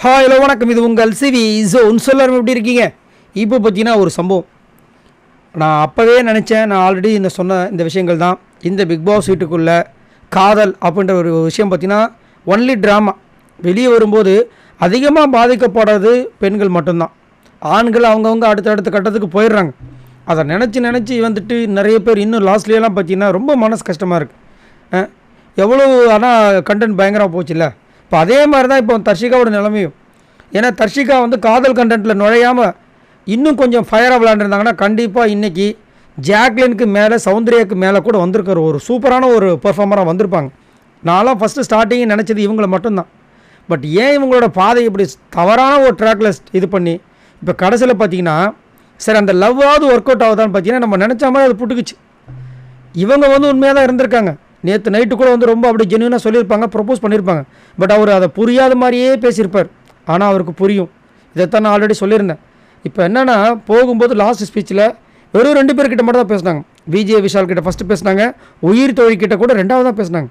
Hello வணக்கம். இது உங்கள் சிவி ஜோன். எல்லாரும் எப்படி இருக்கீங்க? இப்போ பார்த்தீங்கன்னா ஒரு சம்பவம் நான் அப்போவே நினச்சேன். நான் ஆல்ரெடி சொன்ன இந்த விஷயங்கள் தான். இந்த பிக் பாஸ் வீட்டுக்குள்ளே காதல் அப்படின்ற ஒரு விஷயம் பார்த்தீங்கன்னா ஒன்லி ட்ராமா. வெளியே வரும்போது அதிகமாக பாதிக்கப்படுறது பெண்கள் மட்டும்தான். ஆண்கள் அவங்கவுங்க அடுத்த கட்டத்துக்கு போயிடுறாங்க. அதை நினச்சி வந்துட்டு நிறைய பேர் இன்னும் லாஸ்ட்லேயெல்லாம் பார்த்தீங்கன்னா ரொம்ப மனசு கஷ்டமாக இருக்குது. எவ்வளோ ஆனால் கண்டென்ட் பயங்கரமாக போச்சு இல்லை. இப்போ அதே மாதிரி தான் இப்போ தர்ஷிகாவோட நிலைமையும். ஏன்னா தர்ஷிகா காதல் கண்டென்ட்டில் நுழையாமல் இன்னும் கொஞ்சம் ஃபயராக விளையாண்டுருந்தாங்கன்னா கண்டிப்பாக இன்றைக்கி ஜாக்லினுக்கு மேலே சௌந்தர்யாவுக்கு மேலே கூட வந்திருக்கிற ஒரு சூப்பரான ஒரு பெர்ஃபார்மராக வந்திருப்பாங்க. நான்லாம் ஃபஸ்ட்டு ஸ்டார்டிங் நினச்சது இவங்களை மட்டும்தான். பட் ஏன் இவங்களோட பாதை இப்படி தவறான ஒரு ட்ராக்ல இது பண்ணி இப்போ கடைசியில் பார்த்தீங்கன்னா சரி அந்த லவ்வாவது ஒர்க் அவுட் ஆகுதான்னு பார்த்தீங்கன்னா நம்ம நினச்ச மாதிரி அது புட்டுக்குச்சு. இவங்க உண்மையாக தான் இருந்திருக்காங்க. நேற்று நைட்டு கூட ரொம்ப அப்படி ஜென்யூனாக சொல்லியிருப்பாங்க, ப்ரப்போஸ் பண்ணியிருப்பாங்க. பட் அவர் அதை புரியாத மாதிரியே பேசியிருப்பார். ஆனால் அவருக்கு புரியும். இதைத்தான் நான் ஆல்ரெடி சொல்லியிருந்தேன். இப்போ என்னென்னா போகும்போது லாஸ்ட் ஸ்பீச்சில் வெறும் 2 பேர்கிட்ட மட்டும் தான் பேசினாங்க. விஜய் விஷால் கிட்ட ஃபஸ்ட்டு பேசினாங்க. உயிர் தோழிக்கிட்ட கூட 2வது தான் பேசினாங்க.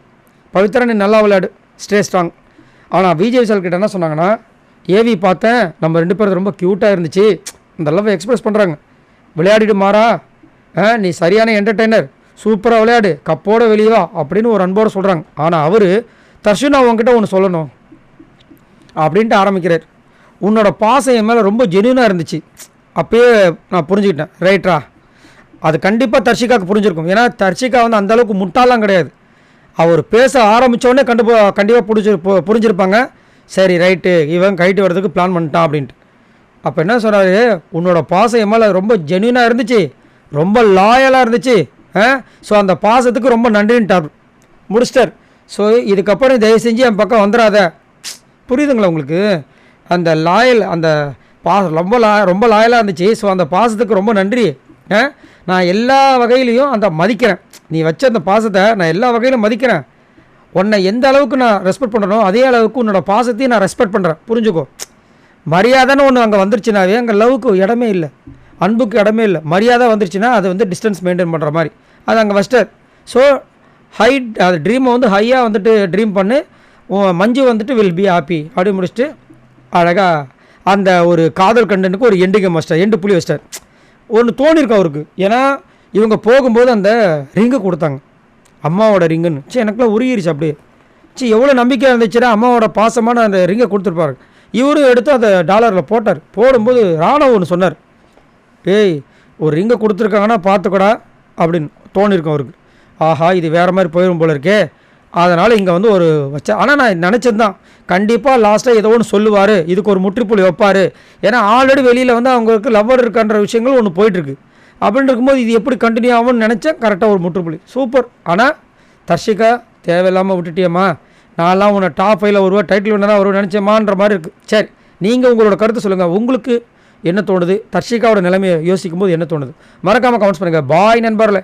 பவித்ரா நீ நல்லா விளையாடு, ஸ்டே ஸ்ட்ராங். ஆனால் விஜய் விஷால் கிட்ட என்ன சொன்னாங்கன்னா, ஏவி பார்த்தேன், நம்ம 2 பேரும் ரொம்ப க்யூட்டாக இருந்துச்சு, அந்த லவ்வை எக்ஸ்பிரஸ் பண்ணுறாங்க. விளையாடிட்டு மாறா, நீ சரியான என்டர்டெய்னர், சூப்பராக விளையாடு, கப்போட வெளியே வா அப்படின்னு ஒரு அன்போடு சொல்கிறாங்க. ஆனால் அவர் தர்ஷனா உங்ககிட்ட ஒன்று சொல்லணும் அப்படின்ட்டு ஆரம்பிக்கிறார். உன்னோட பாசம் என் மேலே ரொம்ப ஜென்யூனாக இருந்துச்சு. அப்போயே நான் புரிஞ்சுக்கிட்டேன். ரைட்ரா, அது கண்டிப்பாக தர்ஷிகாவுக்கு புரிஞ்சிருக்கும். ஏன்னா தர்ஷிகா அந்தளவுக்கு முட்டாலாம் கிடையாது. அவர் பேச ஆரம்பித்தோடனே கண்டிப்பாக புரிஞ்சிருப்பாங்க. சரி ரைட்டு, இவன் கைட்டு வர்றதுக்கு பிளான் பண்ணிட்டான் அப்படின்ட்டு. அப்போ என்ன சொல்கிறாரு, உன்னோட பாசம் என் மேலே ரொம்ப ஜென்யூனாக இருந்துச்சு, ரொம்ப லாயலாக இருந்துச்சு. ஸோ அந்த பாசத்துக்கு ரொம்ப நன்றின்ட்டார், முடிச்சிட்டார். ஸோ இதுக்கப்புறம் தயவு செஞ்சு என் பக்கம் வந்துடாத. புரியுதுங்களா உங்களுக்கு? அந்த லாயல், அந்த ரொம்ப லாயலாக இருந்துச்சு. ஸோ அந்த பாசத்துக்கு ரொம்ப நன்றி. நான் எல்லா வகையிலையும் அந்த மதிக்கிறேன். நீ வச்ச அந்த பாசத்தை நான் எல்லா வகையிலும் மதிக்கிறேன். உன்னை எந்த அளவுக்கு நான் ரெஸ்பெக்ட் பண்ணுறனோ அதே அளவுக்கு உன்னோட பாசத்தையும் நான் ரெஸ்பெக்ட் பண்ணுறேன். புரிஞ்சுக்கோ. மரியாதைன்னு ஒன்று அங்கே வந்துருச்சுனாவே அங்கே லவ்வுக்கு இடமே இல்லை, அன்புக்கு இடமே இல்லை. மரியாதை வந்துருச்சுன்னா அது டிஸ்டன்ஸ் மெயின்டைன் பண்ணுற மாதிரி அது அங்கே ஃபஸ்ட்டர். ஸோ அது ட்ரீமை ஹையாக ட்ரீம் பண்ணு. மஞ்சு வில் பி ஹாப்பி அப்படி முடிச்சுட்டு அழகாக அந்த ஒரு காதல் கண்டனுக்கு ஒரு எண்டுக்கு மஸ்டர் எண்டு புள்ளி வச்சிட்டார். ஒன்று தோணிருக்கு அவருக்கு. ஏன்னா இவங்க போகும்போது அந்த ரிங்கு கொடுத்தாங்க, அம்மாவோட ரிங்குன்னு. சரி எனக்குலாம் உருகிருச்சு அப்படியே. சரி எவ்வளோ நம்பிக்கையாக இருந்துச்சுன்னா அம்மாவோட பாசமான அந்த ரிங்கை கொடுத்துருப்பாரு. இவரும் எடுத்து அந்த டாலரில் போட்டார். போடும்போது ராணவ் ஒன்று சொன்னார், ஏய் ஒரு ரிங்கை கொடுத்துருக்காங்கன்னா பார்த்துக்கூடா அப்படின்னு தோணிருக்கும் அவருக்கு. ஆஹா இது வேறு மாதிரி போயிடும் போல இருக்கே, அதனால் இங்கே ஒரு வச்சா. ஆனால் நான் நினச்சது தான், கண்டிப்பாக லாஸ்ட்டாக ஏதோ ஒன்று சொல்லுவார், இதுக்கு ஒரு முற்றுப்புள்ளி வைப்பார். ஏன்னா ஆல்ரெடி வெளியில் அவங்களுக்கு லவ்வர் இருக்கான்ற விஷயங்கள் ஒன்று போயிட்டுருக்கு. அப்படின்னு இருக்கும்போது இது எப்படி கண்டினியூ ஆகும்னு நினச்சேன். கரெக்டாக ஒரு முற்றுப்புள்ளி, சூப்பர். ஆனால் தர்ஷிகா தேவையில்லாமல் விட்டுட்டியம்மா, நான்லாம் உன்னை டாப் 5ல் வருவேன், டைட்டில் வின்னராக வருவேன் நினச்சேம்மான்ற மாதிரி இருக்குது. சரி நீங்கள் உங்களோட கருத்து சொல்லுங்கள். உங்களுக்கு என்ன தோணுது? தர்ஷிகாவோட நிலைமையை யோசிக்கும் போது என்ன தோணுது? மறக்காமல் கமெண்ட்ஸ் பண்ணுங்கள். பாய் நண்பர்களே.